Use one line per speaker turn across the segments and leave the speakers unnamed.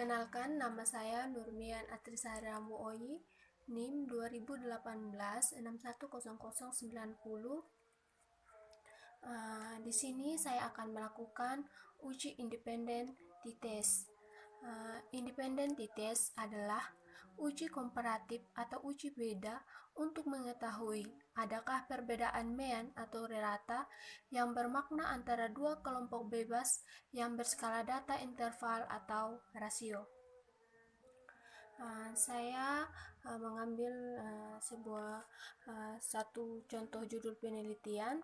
Perkenalkan, nama saya Nurmian Atrisara Muoyi, NIM 2018 610090. Di sini saya akan melakukan uji independen t-test. Independen t-test adalah uji komparatif atau uji beda untuk mengetahui adakah perbedaan mean atau rata yang bermakna antara dua kelompok bebas yang berskala data interval atau rasio. Saya mengambil satu contoh judul penelitian,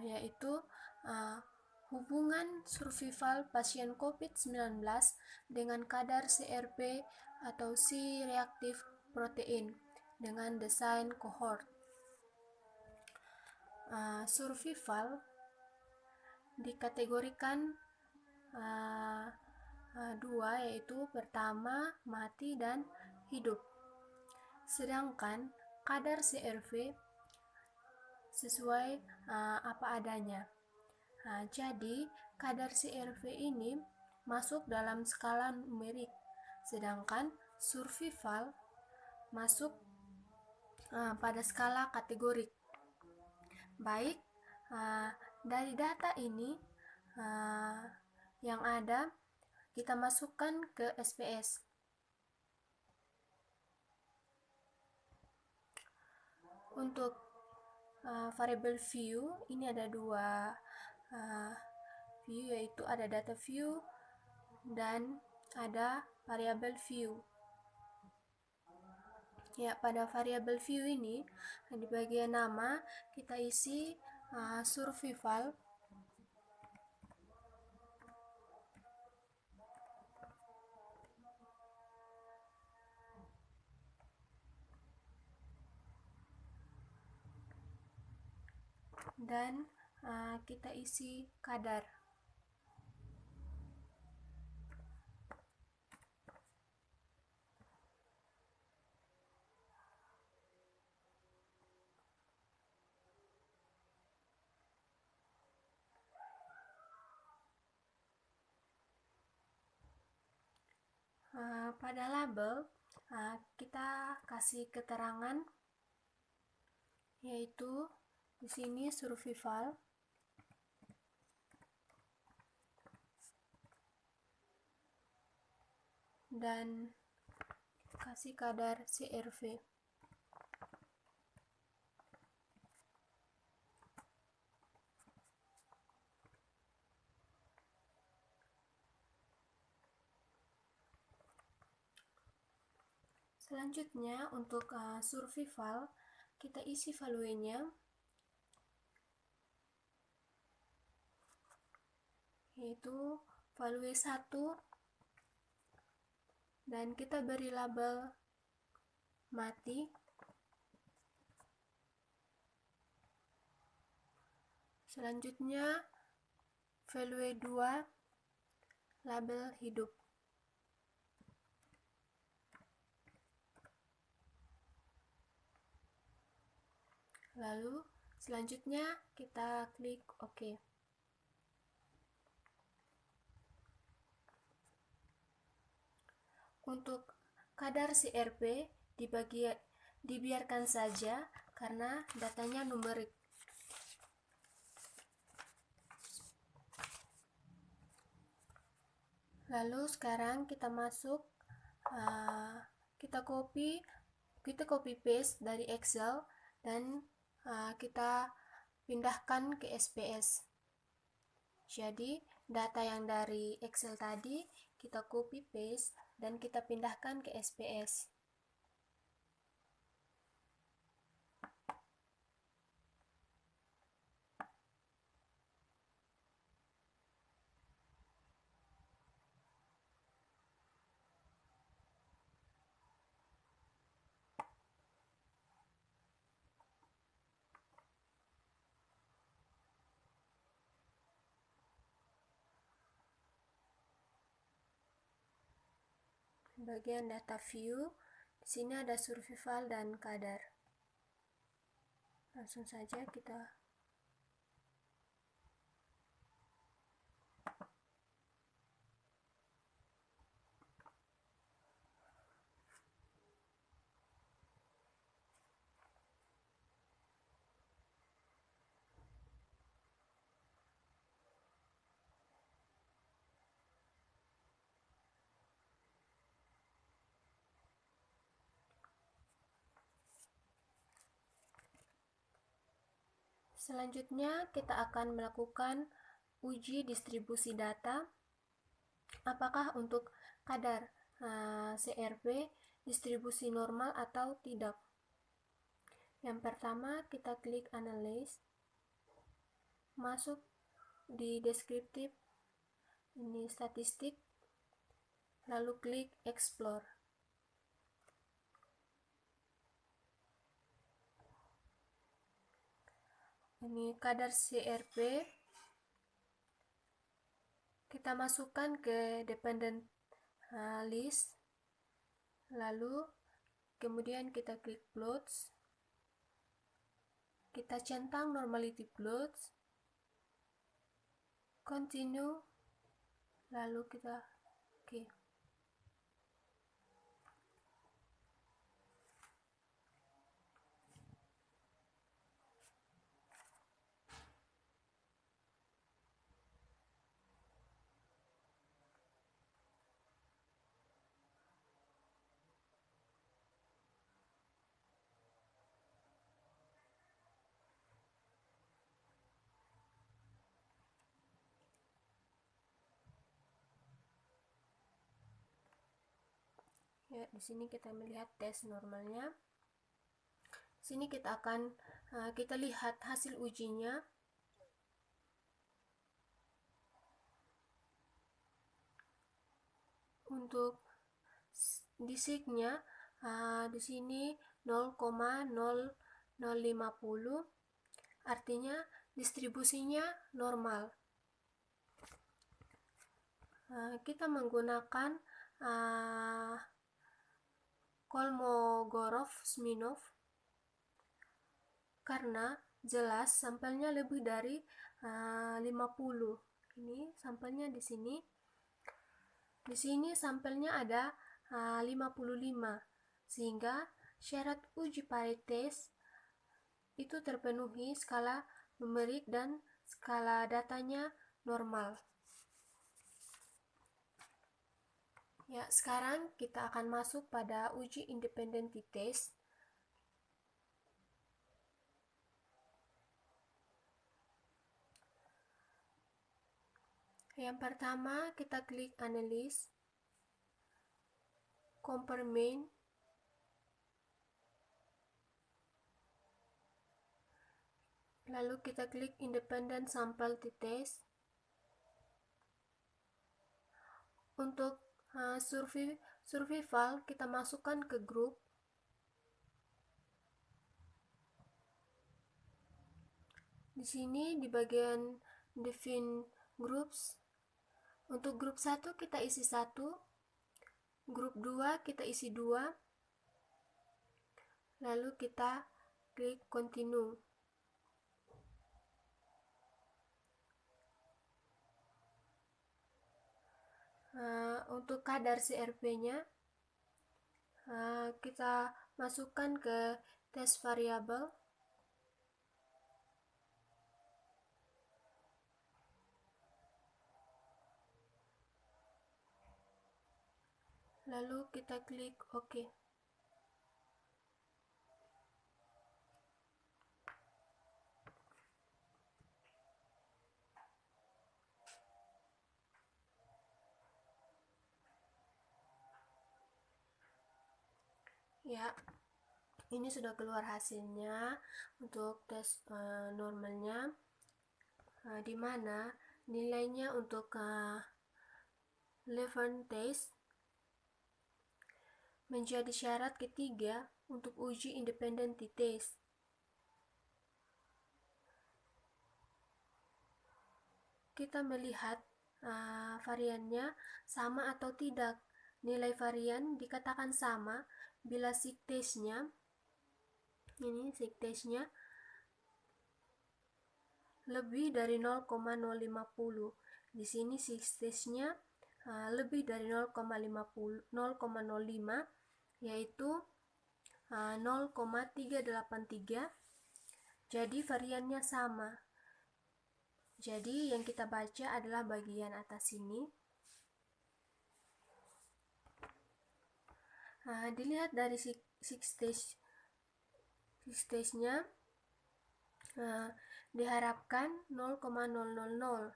yaitu hubungan survival pasien COVID-19 dengan kadar CRP atau C-reaktif protein dengan desain cohort. Survival dikategorikan dua, yaitu pertama mati dan hidup. Sedangkan kadar CRP sesuai apa adanya. Jadi kadar CRP ini masuk dalam skala numerik, sedangkan survival masuk pada skala kategorik. Baik, dari data ini yang ada kita masukkan ke SPS. Untuk variable view, ini ada dua view, yaitu ada data view dan ada variable view. Ya, pada variable view ini di bagian nama kita isi survival, dan kita isi kadar. Pada label kita kasih keterangan, yaitu di sini survival, dan kasih kadar CRP. Selanjutnya untuk survival kita isi value-nya, yaitu value 1, dan kita beri label mati. Selanjutnya value 2, label hidup. Lalu selanjutnya kita klik OK. Untuk kadar CRP dibiarkan saja karena datanya numerik. Lalu sekarang kita masuk, kita copy paste dari Excel dan kita pindahkan ke SPS. Jadi data yang dari Excel tadi kita copy paste dan kita pindahkan ke SPS. Bagian data view, di sini ada survival dan kadar. Langsung saja kita Selanjutnya kita akan melakukan uji distribusi data. Apakah untuk kadar CRP distribusi normal atau tidak? Yang pertama kita klik Analyze, masuk di deskriptif, ini statistik, lalu klik Explore. Ini kadar CRP, kita masukkan ke dependent list, lalu kemudian kita klik Plots, kita centang normality plots, continue, lalu kita oke. Ya, di sini kita melihat tes normalnya. Sini kita akan kita lihat hasil ujinya. Untuk disiknya di sini 0,0050, artinya distribusinya normal. Kita menggunakan Kolmogorov-Smirnov karena jelas sampelnya lebih dari 50. Ini sampelnya di sini. Di sini sampelnya ada 55, sehingga syarat uji paritas itu terpenuhi, skala numerik dan skala datanya normal. Ya, sekarang kita akan masuk pada uji independen t-test. Yang pertama kita klik Analyze, Compare Mean, lalu kita klik Independent Sample t-test. Untuk survival kita masukkan ke grup. Di sini di bagian define groups, untuk grup 1 kita isi 1, grup 2 kita isi 2, lalu kita klik continue. Untuk kadar CRP-nya kita masukkan ke test variable, lalu kita klik OK. Ya, ini sudah keluar hasilnya untuk tes normalnya, di mana nilainya untuk Leverne test menjadi syarat ketiga untuk uji independen t-test. Kita melihat variannya sama atau tidak. Nilai varian dikatakan sama bila sig testnya, ini sig testnya lebih dari 0,050. Di sini sig testnya lebih dari 0,05, yaitu 0,383. Jadi variannya sama. Jadi yang kita baca adalah bagian atas ini. Dilihat dari sig testnya, diharapkan 0,000,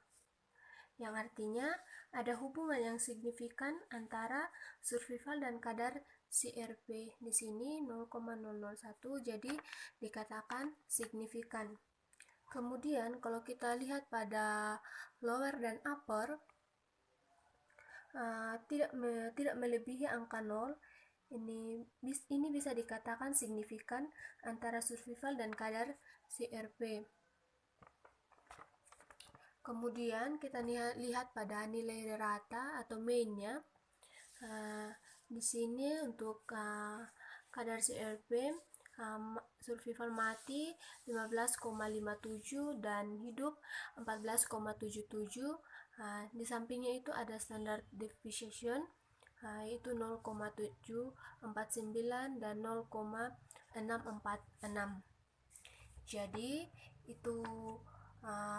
yang artinya ada hubungan yang signifikan antara survival dan kadar CRP. Di sini 0,001, jadi dikatakan signifikan. Kemudian kalau kita lihat pada lower dan upper, tidak melebihi angka 0, ini bisa dikatakan signifikan antara survival dan kadar CRP. Kemudian kita lihat pada nilai rata atau mean-nya. Di sini untuk kadar CRP, survival mati 15,57 dan hidup 14,77. Di sampingnya itu ada standard deviation, yaitu 0,749 dan 0,646. Jadi itu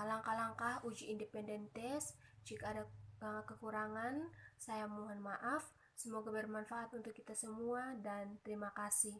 langkah-langkah uji independen tes. Jika ada kekurangan, saya mohon maaf. Semoga bermanfaat untuk kita semua dan terima kasih.